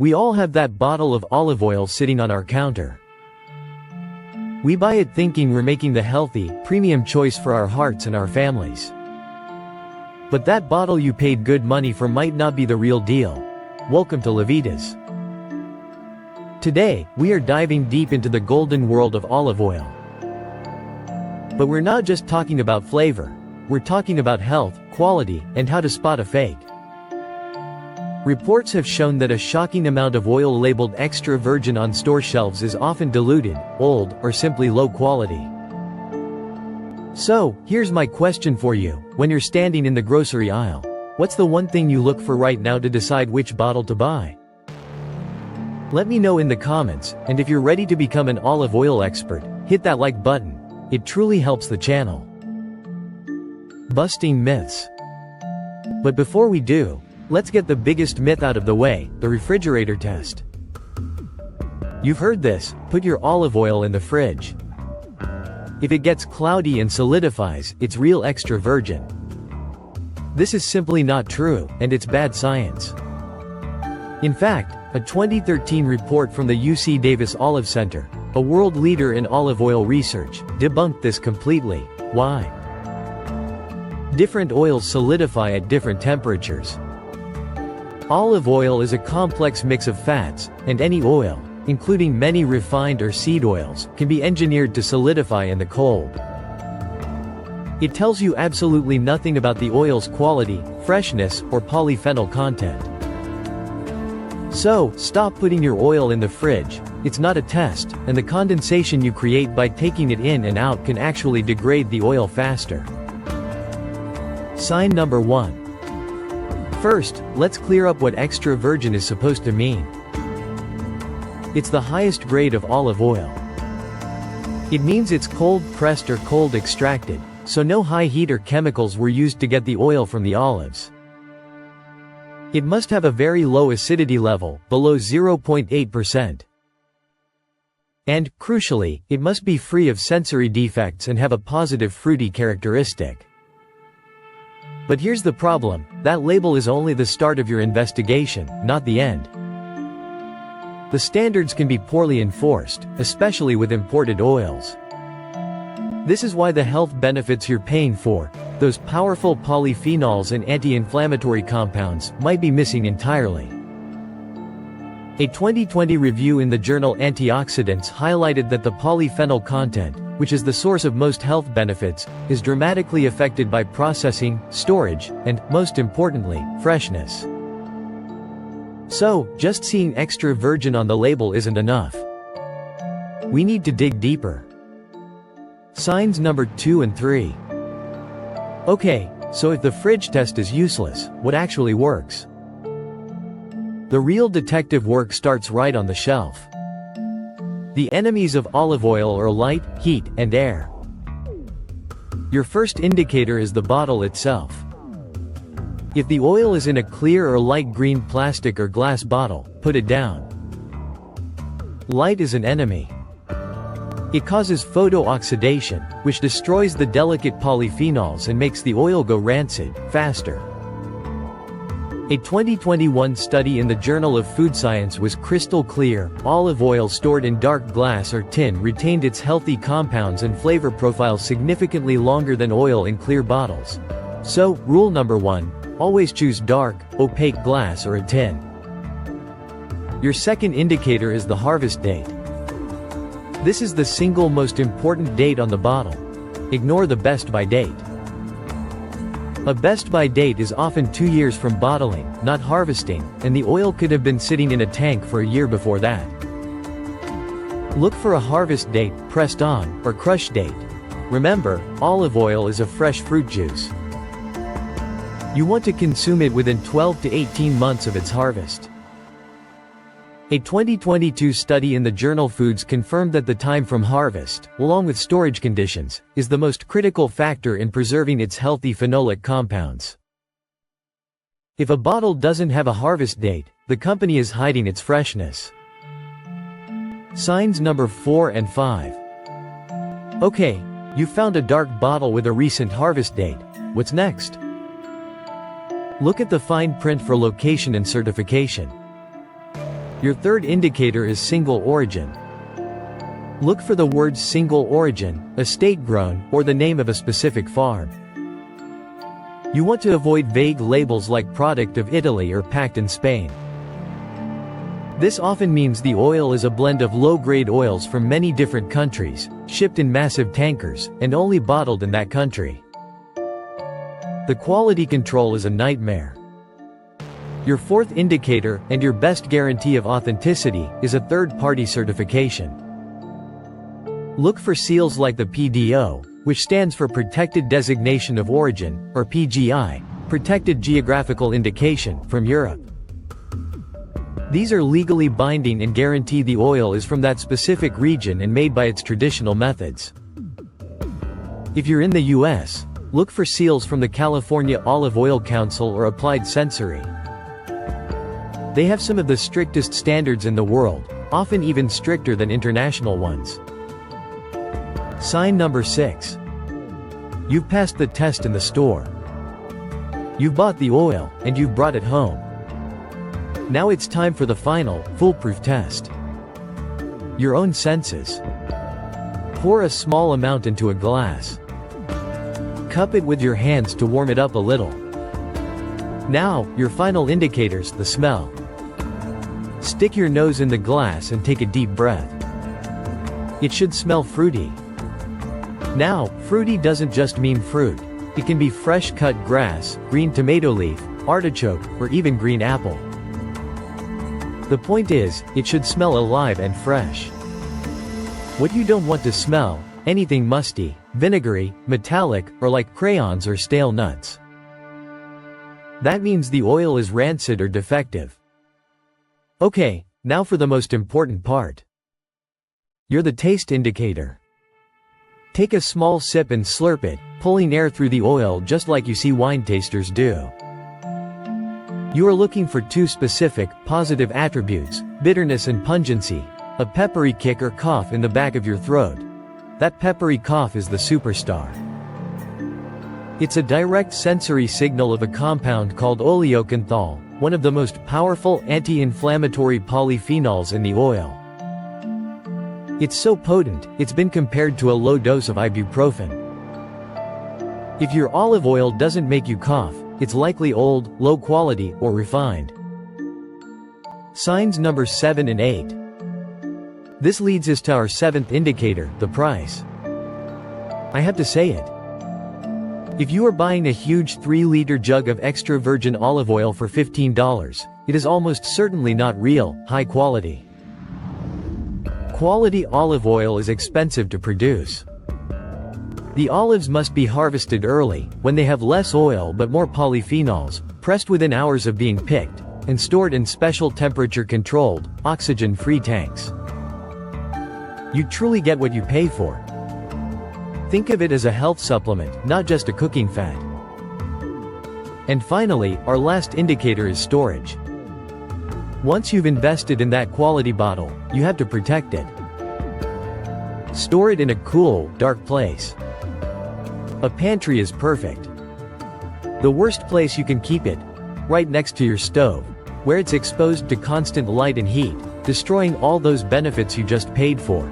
We all have that bottle of olive oil sitting on our counter. We buy it thinking we're making the healthy, premium choice for our hearts and our families. But that bottle you paid good money for might not be the real deal. Welcome to Levitas. Today, we are diving deep into the golden world of olive oil. But we're not just talking about flavor. We're talking about health, quality, and how to spot a fake. Reports have shown that a shocking amount of oil labeled extra virgin on store shelves is often diluted, old, or simply low quality. So, here's my question for you. When you're standing in the grocery aisle, what's the one thing you look for right now to decide which bottle to buy? Let me know in the comments, and if you're ready to become an olive oil expert, hit that like button. It truly helps the channel. Busting myths. But before we do, let's get the biggest myth out of the way, the refrigerator test. You've heard this: put your olive oil in the fridge. If it gets cloudy and solidifies, it's real extra virgin. This is simply not true, and it's bad science. In fact, a 2013 report from the UC Davis Olive Center, a world leader in olive oil research, debunked this completely. Why? Different oils solidify at different temperatures. Olive oil is a complex mix of fats, and any oil, including many refined or seed oils, can be engineered to solidify in the cold. It tells you absolutely nothing about the oil's quality, freshness, or polyphenol content. So, stop putting your oil in the fridge. It's not a test, and the condensation you create by taking it in and out can actually degrade the oil faster. Sign number 1. First, let's clear up what extra virgin is supposed to mean. It's the highest grade of olive oil. It means it's cold pressed or cold extracted, so no high heat or chemicals were used to get the oil from the olives. It must have a very low acidity level, below 0.8%. And, crucially, it must be free of sensory defects and have a positive fruity characteristic. But here's the problem: that label is only the start of your investigation, not the end. The standards can be poorly enforced, especially with imported oils. This is why the health benefits you're paying for, those powerful polyphenols and anti-inflammatory compounds, might be missing entirely. A 2020 review in the journal Antioxidants highlighted that the polyphenol content, which is the source of most health benefits, is dramatically affected by processing, storage, and, most importantly, freshness. So, just seeing extra virgin on the label isn't enough. We need to dig deeper. Signs number 2 and 3. Okay, so if the fridge test is useless, what actually works? The real detective work starts right on the shelf. The enemies of olive oil are light, heat, and air. Your first indicator is the bottle itself. If the oil is in a clear or light green plastic or glass bottle, put it down. Light is an enemy. It causes photooxidation, which destroys the delicate polyphenols and makes the oil go rancid, faster. A 2021 study in the Journal of Food Science was crystal clear: olive oil stored in dark glass or tin retained its healthy compounds and flavor profile significantly longer than oil in clear bottles. So, rule number 1, always choose dark, opaque glass or a tin. Your second indicator is the harvest date. This is the single most important date on the bottle. Ignore the best by date. A best by date is often 2 years from bottling, not harvesting, and the oil could have been sitting in a tank for a year before that. Look for a harvest date, pressed on, or crush date. Remember, olive oil is a fresh fruit juice. You want to consume it within 12 to 18 months of its harvest. A 2022 study in the journal Foods confirmed that the time from harvest, along with storage conditions, is the most critical factor in preserving its healthy phenolic compounds. If a bottle doesn't have a harvest date, the company is hiding its freshness. Signs number 4 and 5. Okay, you found a dark bottle with a recent harvest date. What's next? Look at the fine print for location and certification. Your third indicator is single origin. Look for the words single origin, estate grown, or the name of a specific farm. You want to avoid vague labels like product of Italy or packed in Spain. This often means the oil is a blend of low-grade oils from many different countries, shipped in massive tankers, and only bottled in that country. The quality control is a nightmare. Your fourth indicator, and your best guarantee of authenticity, is a third-party certification. Look for seals like the PDO, which stands for Protected Designation of Origin, or PGI, Protected Geographical Indication, from Europe. These are legally binding and guarantee the oil is from that specific region and made by its traditional methods. If you're in the US, look for seals from the California Olive Oil Council or Applied Sensory. They have some of the strictest standards in the world, often even stricter than international ones. Sign number 6. You've passed the test in the store. You've bought the oil, and you've brought it home. Now it's time for the final, foolproof test. Your own senses. Pour a small amount into a glass. Cup it with your hands to warm it up a little. Now, your final indicators, the smell. Stick your nose in the glass and take a deep breath. It should smell fruity. Now, fruity doesn't just mean fruit. It can be fresh cut grass, green tomato leaf, artichoke, or even green apple. The point is, it should smell alive and fresh. What you don't want to smell, anything musty, vinegary, metallic, or like crayons or stale nuts. That means the oil is rancid or defective. Okay, now for the most important part. You're the taste indicator. Take a small sip and slurp it, pulling air through the oil just like you see wine tasters do. You are looking for two specific, positive attributes, bitterness and pungency, a peppery kick or cough in the back of your throat. That peppery cough is the superstar. It's a direct sensory signal of a compound called oleocanthal, one of the most powerful anti-inflammatory polyphenols in the oil. It's so potent, it's been compared to a low dose of ibuprofen. If your olive oil doesn't make you cough, it's likely old, low quality, or refined. Signs number 7 and 8. This leads us to our 7th indicator, the price. I have to say it. If you are buying a huge 3-liter jug of extra virgin olive oil for $15, it is almost certainly not real, high quality. Quality olive oil is expensive to produce. The olives must be harvested early, when they have less oil but more polyphenols, pressed within hours of being picked, and stored in special temperature-controlled, oxygen-free tanks. You truly get what you pay for. Think of it as a health supplement, not just a cooking fat. And finally, our last indicator is storage. Once you've invested in that quality bottle, you have to protect it. Store it in a cool, dark place. A pantry is perfect. The worst place you can keep it, right next to your stove, where it's exposed to constant light and heat, destroying all those benefits you just paid for.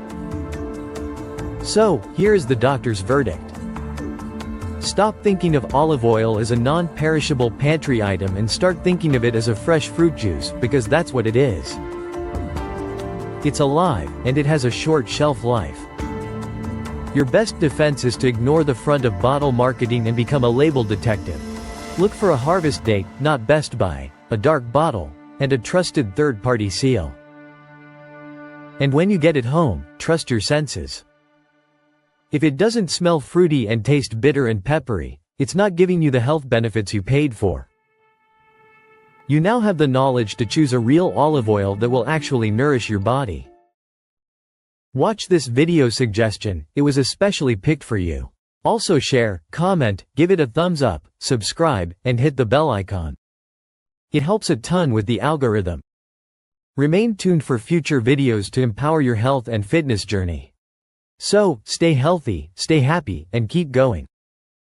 So, here is the doctor's verdict. Stop thinking of olive oil as a non-perishable pantry item and start thinking of it as a fresh fruit juice, because that's what it is. It's alive, and it has a short shelf life. Your best defense is to ignore the front of bottle marketing and become a label detective. Look for a harvest date, not Best By, a dark bottle, and a trusted third-party seal. And when you get it home, trust your senses. If it doesn't smell fruity and taste bitter and peppery, it's not giving you the health benefits you paid for. You now have the knowledge to choose a real olive oil that will actually nourish your body. Watch this video suggestion, it was especially picked for you. Also share, comment, give it a thumbs up, subscribe, and hit the bell icon. It helps a ton with the algorithm. Remain tuned for future videos to empower your health and fitness journey. So, stay healthy, stay happy, and keep going.